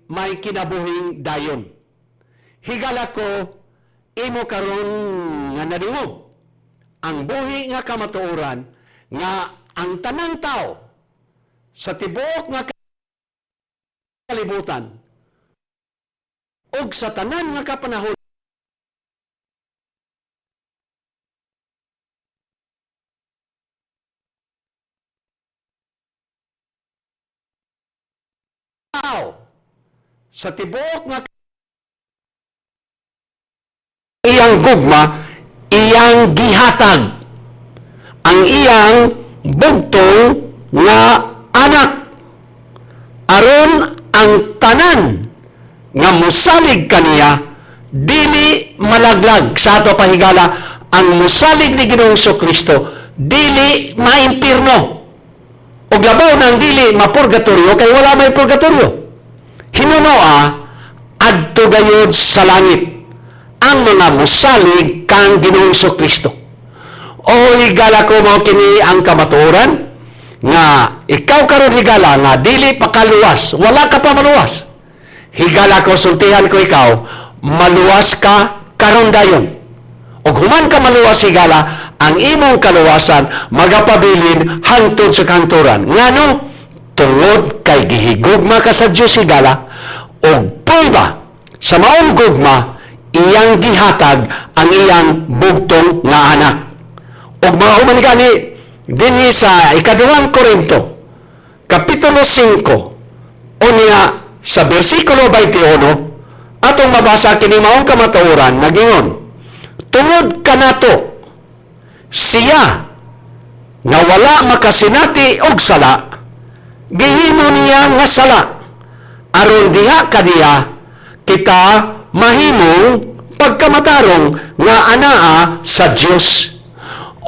may kinabuhing dayon. Higala ko, imo karon nga nadungog. Ang buhi nga kamatuoran, nga ang tanang tao, sa tibuok nga kalibutan, o sa tanan nga kapanahon, sa tibuok nga iyang gugma, iyang gihatag ang iyang bugtong nga anak aron ang tanan nga musalig kaniya dili malaglag. Sa ato pahigala, ang musalig ni Ginoong Kristo dili maimpirno o labaw ng dili mapurgatorio kay wala may purgatorio. Hinunoa adto gayud sa langit ang mga musalig kang Ginoong Kristo. O higala ko mo kini ang kamatuoran nga ikaw karon higala nga dili pa kaluwas, wala ka pa maluwas. Higala ko, sultihan ko ikaw, maluwas ka karon dayon. O human ka maluwas higala, ang imong kaluwasan magapabilin hangtod sa kanturan. Ngano? Tungod kay gihigugma ka sa Dios higala, o prueba sa maong gugma, iyang gihatag ang iyang bugtong nga anak. O mga human gani, dinhi sa ikaduhang Korinto, Kapitulo 5, o niya sa versikulo 21, atong mabasa kini maong kamatuoran, nagingon, tungod kanato, siya nga wala makasinati og sala, gihimo niya nga sala, aron diha kaniya kita mahimong pagkamatarong nga anaa sa Dios.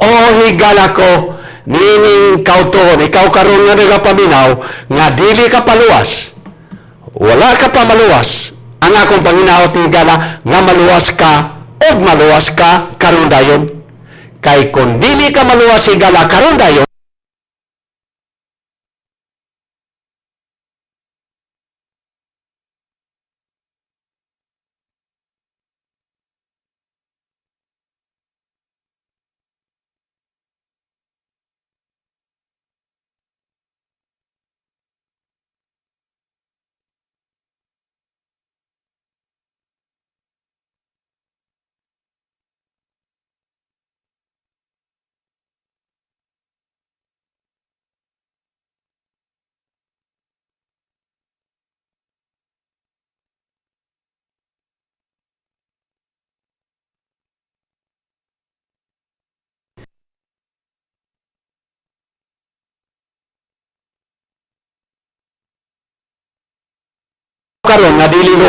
O higala ko, nining kautuon, ikaw karon nga nagapaminaw, nga dili ka paluwas, wala ka pa maluwas. Ang akong panginaot higala, nga maluwas ka, o maluwas ka karon dayon. Kay kung dili ka maluwas higala karon dayon, karon nga dili mo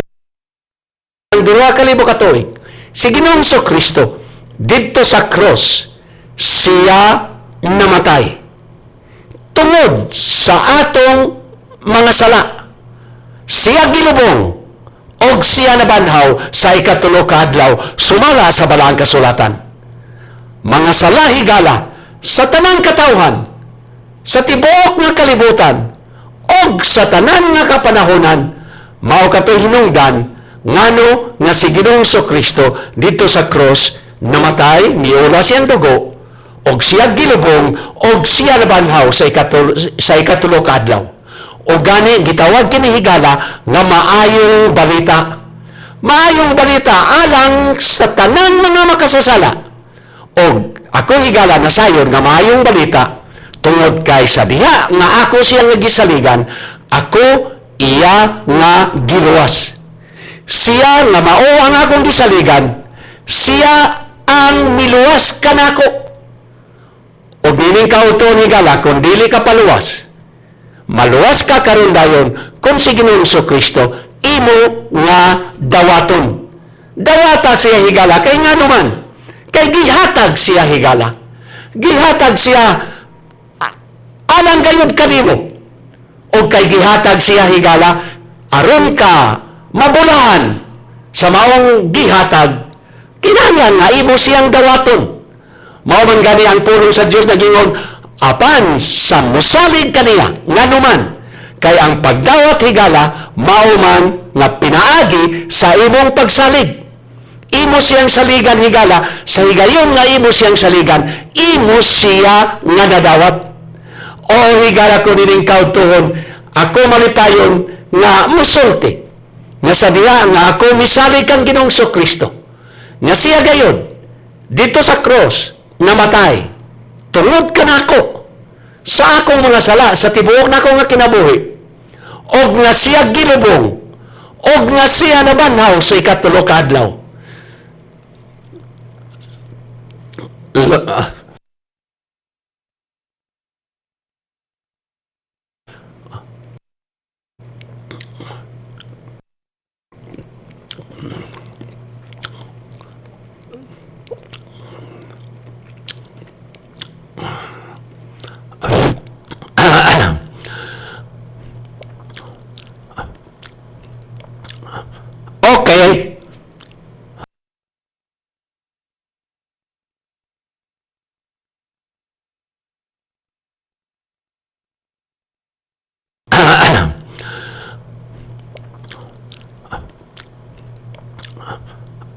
ang 2,000 ka tuig, si Ginoong Kristo didto sa cross siya namatay tungod sa atong mga sala. Siya gilubong og siya nabanhaw sa ikatulo ka adlaw sumala sa balaang kasulatan. Mga sala higala sa tanang katawhan, sa tibuok nga kalibutan og sa tanan nga kapanahonan, mao katoy hinungdan ngano nga si Ginoong Kristo dito sa cross namatay, miula siyang dugo, og siya gilubong, og siya nabanhaw sa ikatulo ka adlaw. O gani gitawag kini higala nga maayong balita. Maayong balita alang sa tanan mga makasasala. Og ako higala nasayon nga maayong balita tungod kay sa diha nga ako siya nga gisaligan, ako iya nga giluwas. Siya nga mao ang akong gisaligan, siya ang miluwas kanako. O bining kauton higala kung dili ka paluwas, maluwas ka karon dayon kung si Ginoong Kristo imo nga dawaton. Dawata siya higala kay nga naman, kay gihatag siya higala. Gihatag siya alang gayud kanimo. O kay gihatag siya higala aron ka mabulahan sa maong gihatag, kinahanglan nga imo siyang dawaton. Mao man gani ang pulong sa Dios nagingon, apan sa musalig kaniya nganuman kay ang pagdawat higala mao man nga pinaagi sa imong pagsalig. Imo siyang saligan higala, sa higayon nga imo siyang saligan, imo siya nga nadawat. O higala ko nining kautuhon, ako malipayon nga musulti, nga sa diha nga ako misalig kang Ginoong Kristo, nga siya gayon, dito sa cross, namatay, tungod ka na ako, sa akong mga sala, sa tibuok na ako nga kinabuhi, og nga siya gilubong, og nga siya nabanhaw sa ikatulo ka adlaw. Okay. Okay.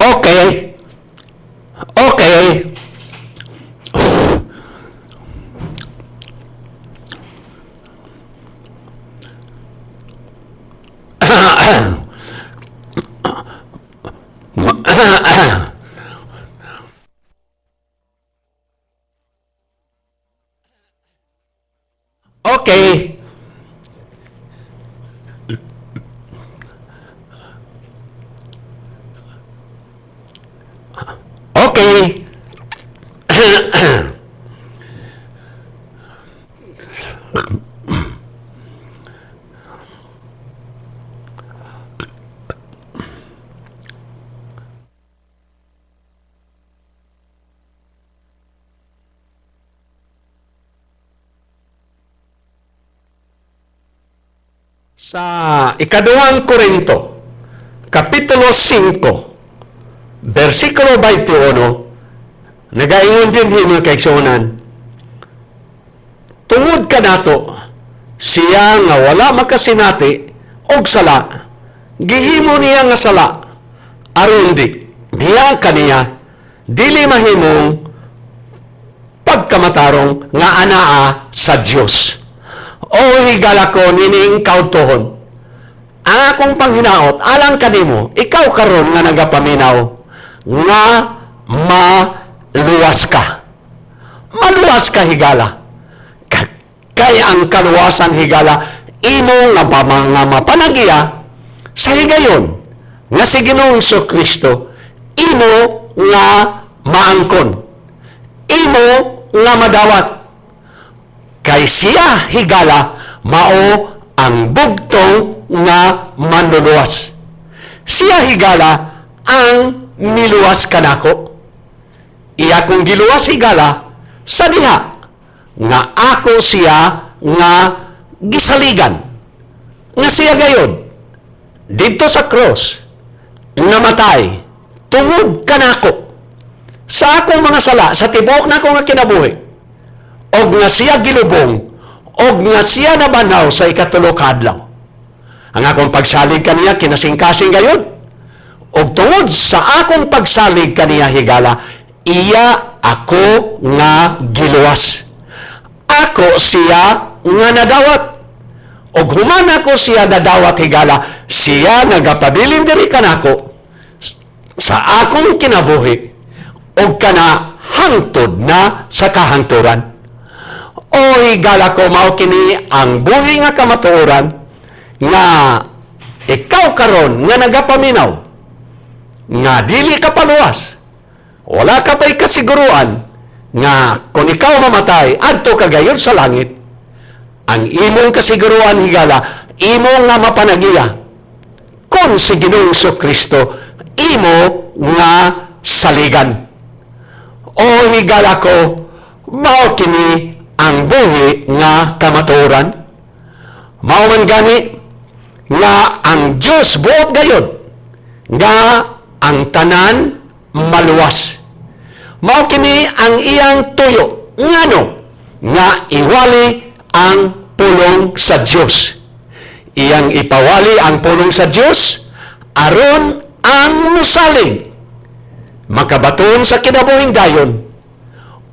Okay. Okay. Okay. Sa ikaduhang Korinto, Kapitulo 5, versikulo 21, nagaingon din mga kaigsunan, tungod ka nato, siya nga wala makasinati og sala, gihimo niya nga sala, aron diya kaniya, dili mahimong pagkamatarong nga anaa sa Dios. O higala ko nining kautuhon, ang akong panghinaot, alang kanimo, ikaw karon nga nagapaminaw, nga maluwas ka. Maluwas ka higala. Kaya ang kaluwasan higala, imo nga mga mapanagiya, sa higayon, nga si Ginoong Kristo, imo nga maangkon. Imo nga madawat. Kay siya higala mao ang bugtong nga manluluwas. Siya higala ang niluwas kanako. Iya kong giluwas higala sa diha nga ako siya nga gisaligan. Nga siya gayon dito sa cross namatay tungod kanako sa akong mga sala sa tibuok na ako nga kinabuhi. Og nga siya gilubong, og nga siya nabanaw sa ikatulo ka adlaw. Ang akong pagsalig kaniya kinasingkasing gayon. Og tungod sa akong pagsalig kaniya higala, iya ako nga giluwas. Ako siya nga nadawat. Og human ako siya nadawat higala, siya nagapabilin diri kanako sa akong kinabuhi og kana hangtod na sa kahangturan. O higala ko mao kini ang buhi nga kamatuoran nga ikaw karon nga nagapaminaw nga dili ka paluwas, wala ka pa'y kasiguruan nga kung ikaw mamatay adto ka gayon sa langit. Ang imong kasiguruan higala, imo nga mapanagiya kung si Ginoong Kristo imo nga saligan. O higala ko mao kini ang buhi nga kamatuoran. Mao man gani nga ang Dios buot gayon nga ang tanan maluwas. Mao kini ang iyang tuyo ngano nga iwali ang pulong sa Dios. iyang ipawali ang pulong sa Dios aron ang musalig makabaton sa kinabuhing dayon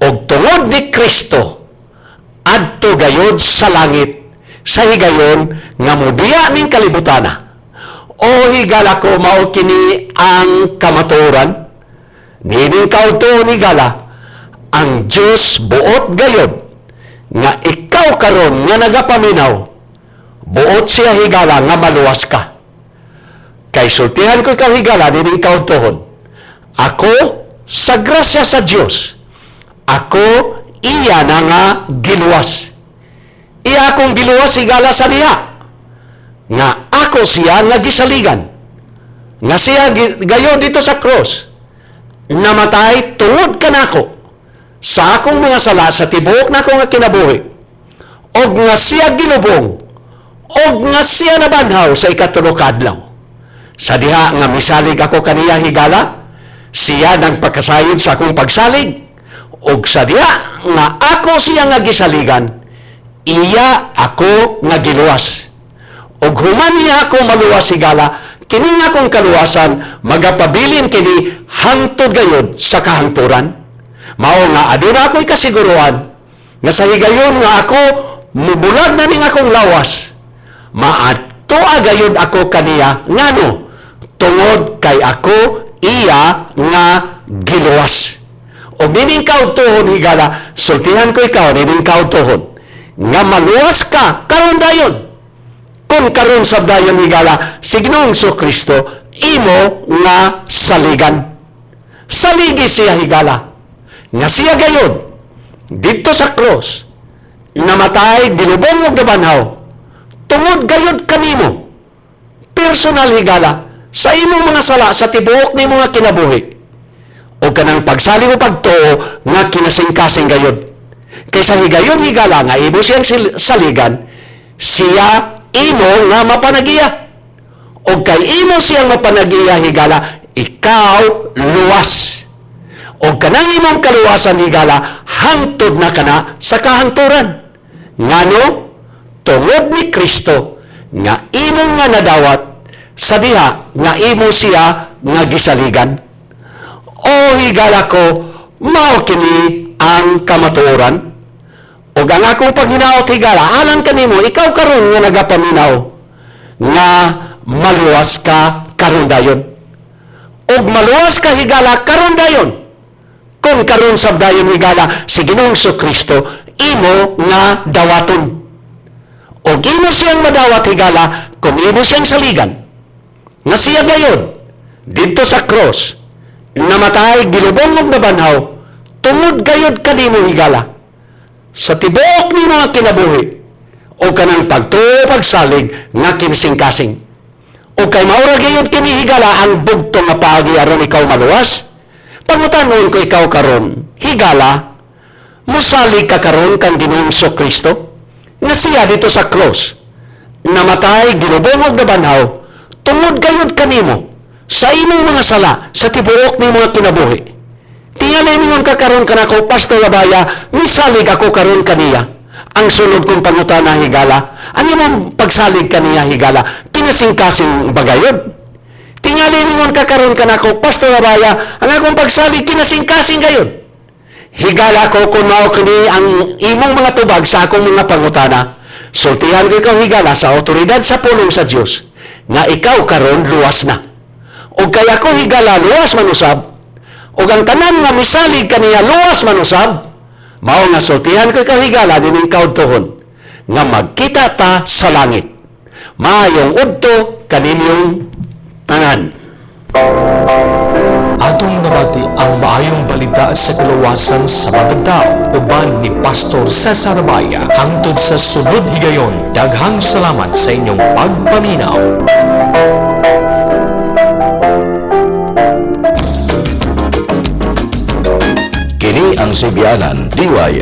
og tungod ni Kristo adto gayod sa langit sa higayon nga mudiya ning kalibutana. O higala ko mao kini ang kamatuoran nining kauto ni gala ang Dios buot gayod nga ikaw karon nga nagapaminaw buot siya higala nga maluwas ka. Kay sultihan ko ikaw higala nining kautohon. Ako sa grasya sa Dios, ako iya na nga giluwas. Iya akong giluwas higala sa diha nga ako siya nga gisaligan. Nga siya gayon dito sa cross namatay tungod kanako sa akong mga sala sa tibuok na ako nga kinabuhi. Og nga siya ginubong og nga siya nabanhaw sa ikatulo ka adlaw. Sa diha nga misalig ako kaniya higala, siya nang pagkasayod sa akong pagsalig. Og sa diha nga ako siya nga gisaligan, iya ako nga giluwas. Og human niya ako maluwas higala, kini nga akong kaluwasan magapabilin kini hangtod gayod sa kahangturan. Mao nga aduna ako'y kasiguruan nga sa higayon nga ako mubulag na ning akong lawas, maadto agayod ako kaniya ngano tungod kay ako iya nga giluwas. O nining kautuhon higala, sultihan ko ikaw nining kautuhon nga maluwas ka karon dayon. Kung karon sa dayon higala si Ginoong Kristo imo nga saligan. Saligi siya higala nga siya gayod dito sa cross namatay dinubong og nabanhaw tungod gayod kanimo personal higala sa imong mga sala sa tibuok ni mga kinabuhi o kanang pagsali mo pagtuo nga kinasingkasing gayod kaysa higayon higala nga imo siyang saligan siya imo nga mapanagiya o kay imo siyang mapanagiya higala ikaw luwas o kanang imong kaluwasan higala hangtod na kana sa kahangturan ngano tungod ni Kristo nga imong nga nadawat sa diha nga imo siya nga gisaligan. O higala ko mao kini ang kamatuoran ug ang akong paghinaot higala alang kanimo ikaw karon nga nagapaminaw nga maluwas ka karon dayon ug maluwas ka higala karon dayon kung karon sa dayon higala si Ginoong Kristo imo nga dawaton ug imo siyang madawat higala kung imo siyang saligan nga siya dayon dito sa cross namatay gilubong og nabanhaw tungod gayod kanimo higala sa tibuok ni mga kinabuhi o kanang pagtuo pagsalig nga kinsingkasing o kay maura gayud kini higala ang bugto nga paagi aron ikaw maluwas. Pangutanon ko ikaw karon higala musalig ka karon kang Ginoong Kristo nga siya dito sa cross namatay ginubong og nabanhaw tungod gayud kanimo sa imong mga sala sa tibuok ni mga kinabuhi. Tingali ningon ka karon kanako Pastor Labaya misalig ako karon kaniya. Ang sunod kong pangutana higala ang imong pagsalig kaniya higala kinasingkasing bagayod. Tingali ningon ka karon kanako Pastor Labaya ang akong pagsalig kinasingkasing gayon. Higala ko kung mao kini ang imong mga tubag sa akong mga pangutana. Sultihan ko ikaw higala sa otoridad sa pulong sa Dios nga ikaw karon luwas na. O kaya ko higala luwas manusab o ang tanan nga misalig kaniya luwas manusab mao nga sultihan ko ikaw higala dining kautuhon nga magkita ta sa langit. Maayong udto kaninyong tanan. Atong nabati ang maayong balita sa kaluwasan sa mga tao uban ni Pastor Cesar Baya hangtod sa sunod higayon. Daghang salamat sa inyong pagpaminaw. Kini ang Subianan DY